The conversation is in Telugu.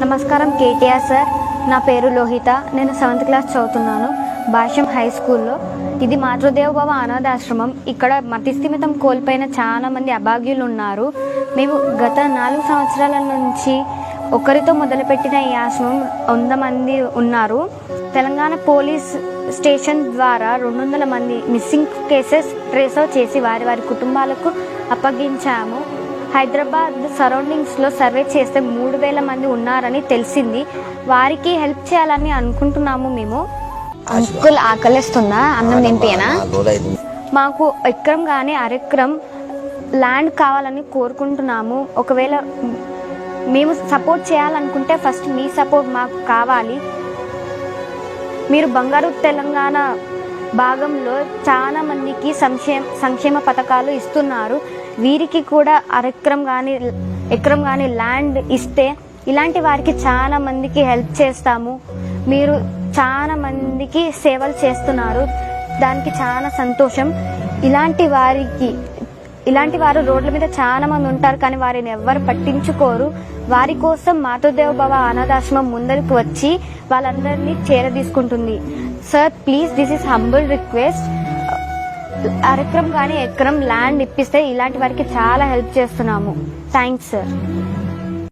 నమస్కారం కేటీఆర్ సార్. నా పేరు లోహిత. నేను 7th క్లాస్ చదువుతున్నాను భాష్యం హై స్కూల్లో. ఇది మాతృదేవ భవ అనాథాశ్రమం. ఇక్కడ మతిస్థిమితం కోల్పోయిన చాలా మంది అభాగ్యులు ఉన్నారు. మేము గత 4 సంవత్సరాల నుంచి ఒకరితో మొదలుపెట్టిన ఈ ఆశ్రమం 100 మంది ఉన్నారు. తెలంగాణ పోలీస్ స్టేషన్ ద్వారా 200 మంది మిస్సింగ్ కేసెస్ ట్రేస్ చేసి వారి కుటుంబాలకు అప్పగించాము. హైదరాబాద్ సరౌండింగ్స్లో సర్వే చేస్తే 3000 మంది ఉన్నారని తెలిసింది. వారికి హెల్ప్ చేయాలని అనుకుంటున్నాము. మేము అంకుల్ ఆకలిస్తుందా? అన్నం తినిపియనా? మాకు ఎకరం కానీ అరెకరం ల్యాండ్ కావాలని కోరుకుంటున్నాము. ఒకవేళ మేము సపోర్ట్ చేయాలనుకుంటే ఫస్ట్ మీ సపోర్ట్ మాకు కావాలి. మీరు బంగారు తెలంగాణ భాగంలో చాలా మందికి సంక్షేమ పథకాలు ఇస్తున్నారు. వీరికి కూడా ఎకరం కానీ ల్యాండ్ ఇస్తే ఇలాంటి వారికి చాలా మందికి హెల్ప్ చేస్తాము. మీరు చాలా మందికి సేవలు చేస్తున్నారు, దానికి చాలా సంతోషం. ఇలాంటి వారు రోడ్ల మీద చాలా మంది ఉంటారు, కానీ వారిని ఎవ్వరు పట్టించుకోరు. వారి కోసం మాతృదేవ భవ అనాథాశ్రమం ముందరికి వచ్చి వాళ్ళందరినీ చేరదీసుకుంటుంది. Sir please, this is humble request. ఎకరం ల్యాండ్ ఇప్పిస్తే ఇలాంటి వారికి చాలా హెల్ప్ చేస్తున్నాము. Thanks sir.